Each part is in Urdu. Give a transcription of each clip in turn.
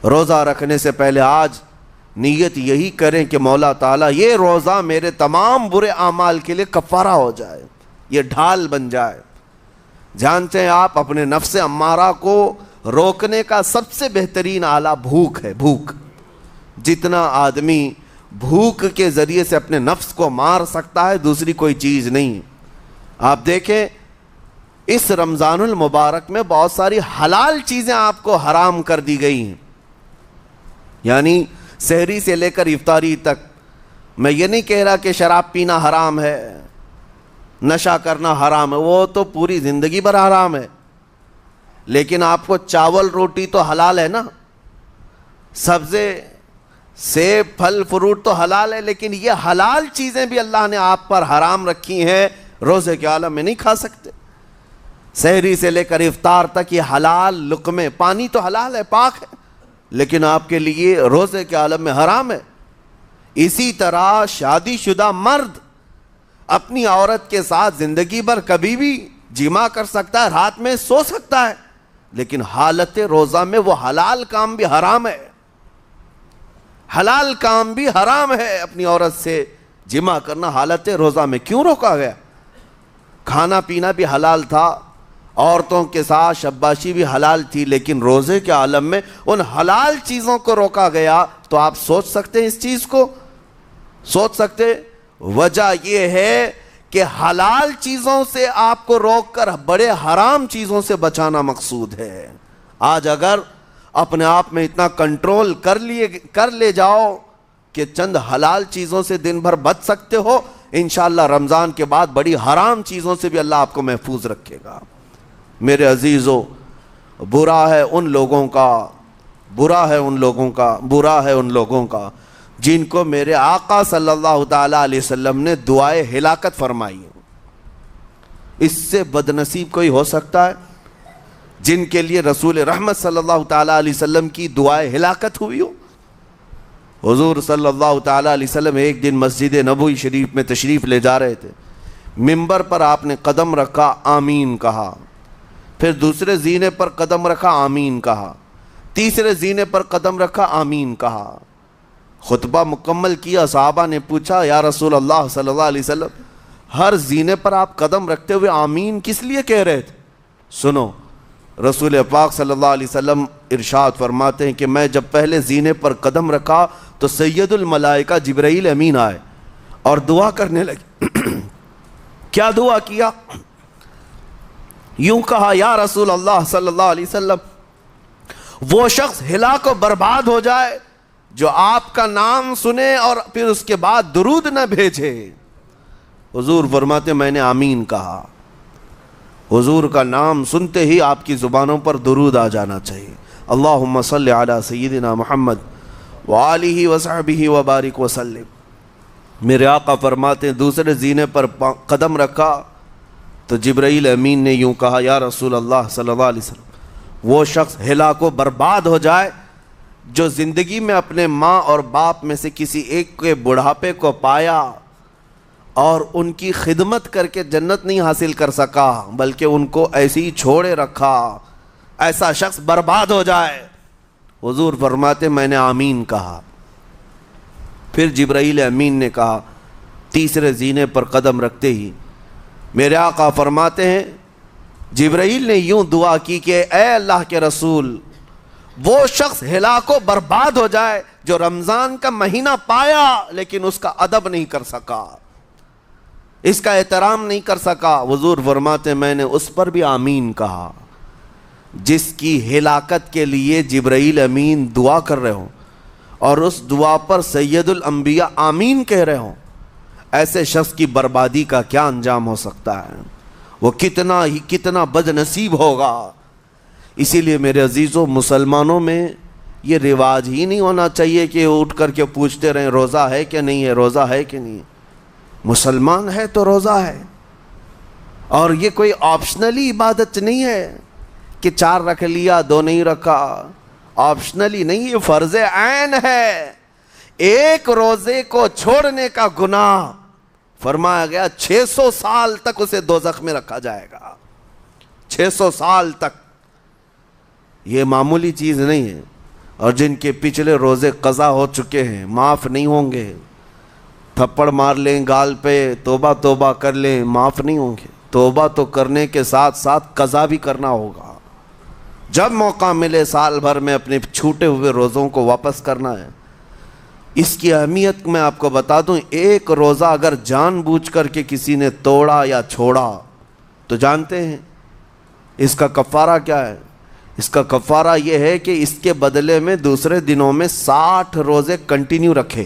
روزہ رکھنے سے پہلے آج نیت یہی کریں کہ مولا تعالیٰ یہ روزہ میرے تمام برے اعمال کے لیے کفارہ ہو جائے، یہ ڈھال بن جائے۔ جانتے ہیں آپ اپنے نفس امارہ کو روکنے کا سب سے بہترین آلہ بھوک ہے، بھوک۔ جتنا آدمی بھوک کے ذریعے سے اپنے نفس کو مار سکتا ہے دوسری کوئی چیز نہیں۔ آپ دیکھیں اس رمضان المبارک میں بہت ساری حلال چیزیں آپ کو حرام کر دی گئی ہیں، یعنی سحری سے لے کر افطاری تک۔ میں یہ نہیں کہہ رہا کہ شراب پینا حرام ہے، نشہ کرنا حرام ہے، وہ تو پوری زندگی بھر حرام ہے، لیکن آپ کو چاول روٹی تو حلال ہے نا، سبزے سیب پھل فروٹ تو حلال ہے، لیکن یہ حلال چیزیں بھی اللہ نے آپ پر حرام رکھی ہیں، روزے کے عالم میں نہیں کھا سکتے۔ سحری سے لے کر افطار تک یہ حلال لقمے، پانی تو حلال ہے، پاک ہے، لیکن آپ کے لیے روزے کے عالم میں حرام ہے۔ اسی طرح شادی شدہ مرد اپنی عورت کے ساتھ زندگی بھر کبھی بھی جماع کر سکتا ہے، رات میں سو سکتا ہے، لیکن حالت روزہ میں وہ حلال کام بھی حرام ہے، حلال کام بھی حرام ہے۔ اپنی عورت سے جماع کرنا حالت روزہ میں کیوں روکا گیا؟ کھانا پینا بھی حلال تھا، عورتوں کے ساتھ شباشی بھی حلال تھی، لیکن روزے کے عالم میں ان حلال چیزوں کو روکا گیا۔ تو آپ سوچ سکتے ہیں اس چیز کو، سوچ سکتے؟ وجہ یہ ہے کہ حلال چیزوں سے آپ کو روک کر بڑے حرام چیزوں سے بچانا مقصود ہے۔ آج اگر اپنے آپ میں اتنا کنٹرول کر لے جاؤ کہ چند حلال چیزوں سے دن بھر بچ سکتے ہو، انشاءاللہ رمضان کے بعد بڑی حرام چیزوں سے بھی اللہ آپ کو محفوظ رکھے گا۔ میرے عزیزو، برا ہے ان لوگوں کا جن کو میرے آقا صلی اللہ تعالی علیہ وسلم نے دعائے ہلاکت فرمائی۔ اس سے بدنصیب کوئی ہو سکتا ہے جن کے لیے رسول رحمت صلی اللہ تعالی علیہ وسلم کی دعائے ہلاکت ہوئی ہو؟ حضور صلی اللہ تعالی علیہ وسلم ایک دن مسجد نبوی شریف میں تشریف لے جا رہے تھے، منبر پر آپ نے قدم رکھا، آمین کہا، پھر دوسرے زینے پر قدم رکھا، آمین کہا، تیسرے زینے پر قدم رکھا، آمین کہا۔ خطبہ مکمل کیا، صحابہ نے پوچھا یا رسول اللہ صلی اللہ علیہ وسلم ہر زینے پر آپ قدم رکھتے ہوئے آمین کس لیے کہہ رہے تھے؟ سنو، رسول پاک صلی اللہ علیہ وسلم ارشاد فرماتے ہیں کہ میں جب پہلے زینے پر قدم رکھا تو سید الملائکہ جبرائیل امین آئے اور دعا کرنے لگے۔ کیا دعا کیا؟ یوں کہا، یا رسول اللہ صلی اللہ علیہ وسلم وہ شخص ہلاک و برباد ہو جائے جو آپ کا نام سنے اور پھر اس کے بعد درود نہ بھیجے۔ حضور فرماتے میں نے آمین کہا۔ حضور کا نام سنتے ہی آپ کی زبانوں پر درود آ جانا چاہیے۔ اللہم صلی علی سیدنا محمد وآلہ وصحبہ وبارک وسلم۔ میرے آقا فرماتے ہیں دوسرے زینے پر قدم رکھا تو جبرائیل امین نے یوں کہا، یا رسول اللہ صلی اللہ علیہ وسلم وہ شخص ہلاک و برباد ہو جائے جو زندگی میں اپنے ماں اور باپ میں سے کسی ایک کے بڑھاپے کو پایا اور ان کی خدمت کر کے جنت نہیں حاصل کر سکا بلکہ ان کو ایسے ہی چھوڑے رکھا، ایسا شخص برباد ہو جائے۔ حضور فرماتے میں نے آمین کہا۔ پھر جبرائیل امین نے کہا، تیسرے زینے پر قدم رکھتے ہی میرے آقا فرماتے ہیں جبرائیل نے یوں دعا کی کہ اے اللہ کے رسول وہ شخص ہلاک و برباد ہو جائے جو رمضان کا مہینہ پایا لیکن اس کا ادب نہیں کر سکا، اس کا احترام نہیں کر سکا۔ حضور فرماتے میں نے اس پر بھی آمین کہا۔ جس کی ہلاکت کے لیے جبرائیل امین دعا کر رہے ہوں اور اس دعا پر سید الانبیاء آمین کہہ رہے ہوں، ایسے شخص کی بربادی کا کیا انجام ہو سکتا ہے؟ وہ کتنا بد نصیب ہوگا۔ اسی لیے میرے عزیزوں، مسلمانوں میں یہ رواج ہی نہیں ہونا چاہیے کہ اٹھ کر کے پوچھتے رہیں روزہ ہے کہ نہیں ہے، روزہ ہے کہ نہیں ہے۔ مسلمان ہے تو روزہ ہے، اور یہ کوئی آپشنلی عبادت نہیں ہے کہ 4 رکھ لیا 2 نہیں رکھا، آپشنلی نہیں، یہ فرض عین ہے۔ ایک روزے کو چھوڑنے کا گناہ فرمایا گیا 600 سال تک اسے دوزخ میں رکھا جائے گا، 600 سال تک۔ یہ معمولی چیز نہیں ہے۔ اور جن کے پچھلے روزے قضا ہو چکے ہیں معاف نہیں ہوں گے. تھپڑ مار لیں گال پہ، توبہ توبہ کر لیں، معاف نہیں ہوں گے. توبہ تو کرنے کے ساتھ ساتھ قضا بھی کرنا ہوگا. جب موقع ملے سال بھر میں اپنے چھوٹے ہوئے روزوں کو واپس کرنا ہے. اس کی اہمیت میں آپ کو بتا دوں، ایک روزہ اگر جان بوجھ کر کے کسی نے توڑا یا چھوڑا تو جانتے ہیں اس کا کفارہ کیا ہے؟ اس کا کفارہ یہ ہے کہ اس کے بدلے میں دوسرے دنوں میں 60 روزے کنٹینیو رکھے.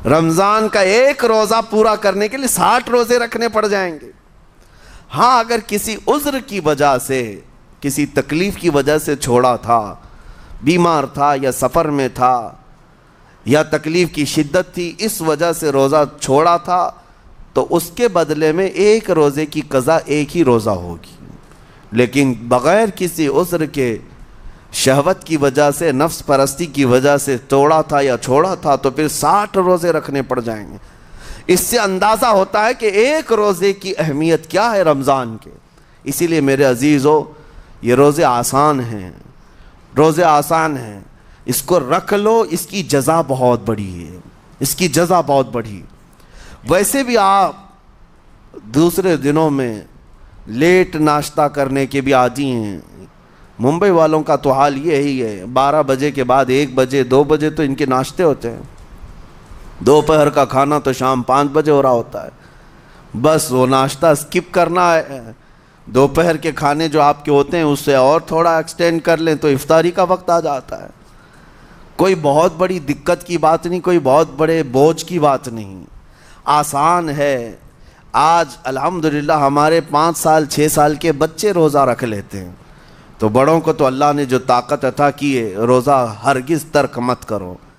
رمضان کا ایک روزہ پورا کرنے کے لیے 60 روزے رکھنے پڑ جائیں گے. ہاں اگر کسی عذر کی وجہ سے، کسی تکلیف کی وجہ سے چھوڑا تھا، بیمار تھا یا سفر میں تھا یا تکلیف کی شدت تھی، اس وجہ سے روزہ چھوڑا تھا، تو اس کے بدلے میں ایک روزے کی قضا ایک ہی روزہ ہوگی. لیکن بغیر کسی عذر کے، شہوت کی وجہ سے، نفس پرستی کی وجہ سے توڑا تھا یا چھوڑا تھا تو پھر 60 روزے رکھنے پڑ جائیں گے. اس سے اندازہ ہوتا ہے کہ ایک روزے کی اہمیت کیا ہے رمضان کے. اسی لیے میرے عزیزو، یہ روزے آسان ہیں، روزے آسان ہیں، اس کو رکھ لو. اس کی جزا بہت بڑی ہے، اس کی جزا بہت بڑی. ویسے بھی آپ دوسرے دنوں میں لیٹ ناشتہ کرنے کے بھی عادی ہیں. ممبئی والوں کا تو حال یہی ہے، 12 بجے کے بعد 1 بجے 2 بجے تو ان کے ناشتے ہوتے ہیں. دوپہر کا کھانا تو شام 5 بجے ہو رہا ہوتا ہے. بس وہ ناشتہ اسکپ کرنا ہے. دوپہر کے کھانے جو آپ کے ہوتے ہیں اس سے اور تھوڑا ایکسٹینڈ کر لیں تو افطاری کا وقت آ جاتا ہے. کوئی بہت بڑی دقت کی بات نہیں، کوئی بہت بڑے بوجھ کی بات نہیں، آسان ہے. آج الحمدللہ ہمارے 5 سال 6 سال کے بچے روزہ رکھ لیتے ہیں، تو بڑوں کو تو اللہ نے جو طاقت عطا کی ہے، روزہ ہرگز ترک مت کرو.